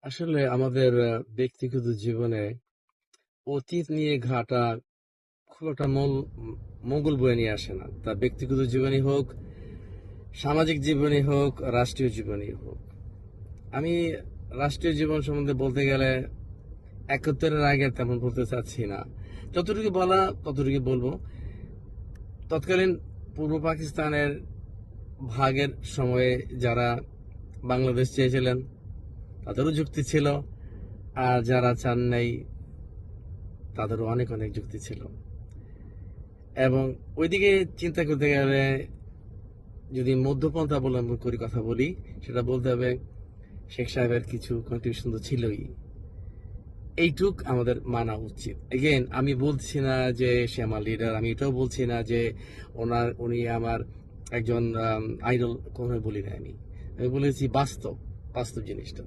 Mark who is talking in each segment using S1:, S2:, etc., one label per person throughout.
S1: আসলে আমাদের ব্যক্তিগত জীবনে অতীত নিয়ে ঘাটা খুব একটা মঙ্গল বয়ে নিয়ে আসে না। তা ব্যক্তিগত জীবনই হোক, সামাজিক জীবনই হোক, রাষ্ট্রীয় জীবনই হোক। আমি রাষ্ট্রীয় জীবন সম্বন্ধে বলতে গেলে ৭১-এর আগে তেমন বলতে চাচ্ছি না। যতটুকু বলা ততটুকু বলবো। তৎকালীন পূর্ব পাকিস্তানের ভাগের সময়ে যারা বাংলাদেশ চেয়েছিলেন তাদেরও যুক্তি ছিল, আর যারা চান নাই তাদেরও অনেক অনেক যুক্তি ছিল। এবং ওইদিকে চিন্তা করতে গেলে যদি মধ্যপন্থা অবলম্বন করি কথা বলি, সেটা বলতে হবে শেখ সাহেবের কিছু কন্ট্রিবিউশন তো ছিলই। এইটুক আমাদের মানা উচিত। এগেন আমি বলছি না যে সে আমার লিডার, আমি এটাও বলছি না যে উনি আমার একজন আইডল, কখনোই বলি না। আমি আমি বলেছি বাস্তব বাস্তব জিনিসটা।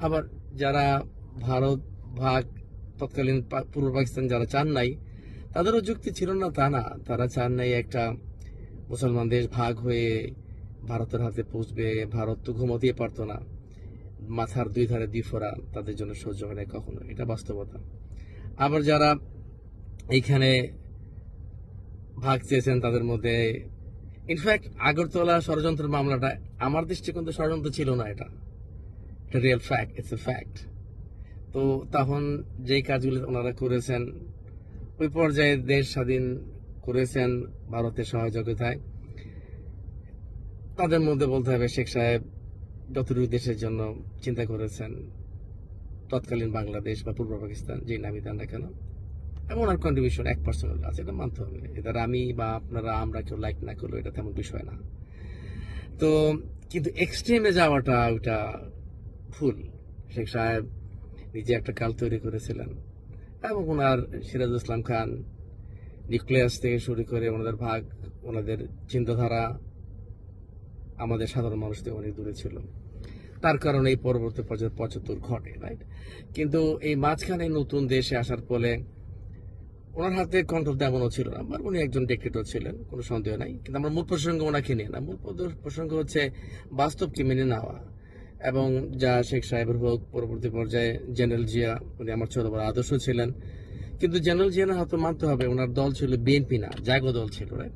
S1: আবার যারা ভারত ভাগ, তৎকালীন পূর্ব পাকিস্তান যারা চান নাই, তাদেরও যুক্তি ছিল না তা না। তারা চান নাই একটা মুসলমান দেশ ভাগ হয়ে ভারতের হাতে পৌঁছবে। ভারত তো ঘুমোতেই পারতো না। মাথার দুই ধারে দুই ফোঁড়া তাদের জন্য সহ্য হয় না কখনো, এটা বাস্তবতা। আবার যারা এইখানে ভাগ চেয়েছেন তাদের মধ্যে ইনফ্যাক্ট আগরতলা ষড়যন্ত্রের মামলাটা আমার দৃষ্টিকোণ থেকে ষড়যন্ত্র ছিল না। এটা এটা real fact, it's a fact. তো তখন যেই কাজগুলো ওনারা করেছেন, ওই পর্যায়ে দেশ স্বাধীন করেছেন ভারতের সহযোগিতায়। তাদের মধ্যে বলতে হবে শেখ সাহেব যতটুকু দেশের জন্য চিন্তা করেছেন, তৎকালীন বাংলাদেশ বা পূর্ব পাকিস্তান যেই নামই দেন না কেন, এবং ওনার কন্ট্রিবিউশন 1% আছে, এটা মানতে হবে। এটা আমি বা আপনারা আমরা কেউ লাইক না করলো এটা তেমন বিষয় না। তো কিন্তু এক্সট্রিমে যাওয়াটা ওটা ভুল। শেখ সাহেব নিজে একটা কাল তৈরি করেছিলেন, এবং ওনার সিরাজুল ইসলাম খান, নিউক্লিয়াস থেকে শুরু করে ওনাদের ভাগ, ওনাদের চিন্তাধারা আমাদের সাধারণ মানুষ থেকে অনেক দূরে ছিল। তার কারণে এই পরবর্তী পর্যায়ে ৭৫ ঘটে, রাইট? কিন্তু এই মাঝখানে নতুন দেশে আসার ফলে ওনার হাতে কন্ট্রোল তেমনও ছিল না। আবার উনি একজন ডিক্টেটর ছিলেন, কোনো সন্দেহ নাই। কিন্তু আমার মূল প্রসঙ্গ ওনাকে নিয়ে না। মূল প্রসঙ্গ হচ্ছে বাস্তবকে মেনে নেওয়া। এবং যা শেখ সাহেবের হোক, পরবর্তী পর্যায়ে জেনারেল জিয়া, উনি আমার ছোট বড় আদর্শ ছিলেন। কিন্তু জেনারেল জিয়ার হাতে মানতে হবে ওনার দল ছিল বিএনপি না, জাগো দল ছিল, রাইট?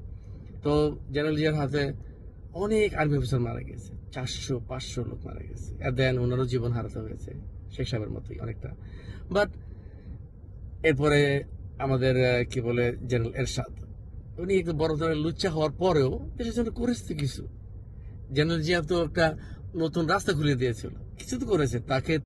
S1: তো জেনারেল জিয়ার হাতে অনেক আর্মি অফিসার মারা গেছে, 400-500 লোক মারা গেছে। দেন ওনারও জীবন হারাতে হয়েছে শেখ সাহেবের মতোই অনেকটা। বাট এরপরে আমাদের কি বলে জেনারেল এরশাদ, উনি একটু বড় ধরনের লুচ্চা হওয়ার পরেও দেশের জন্য করেছে কিছু। জেনারেল জিয়া তো একটা নতুন রাস্তা খুলে দিয়েছিল, কিছু তো করেছে। তাকে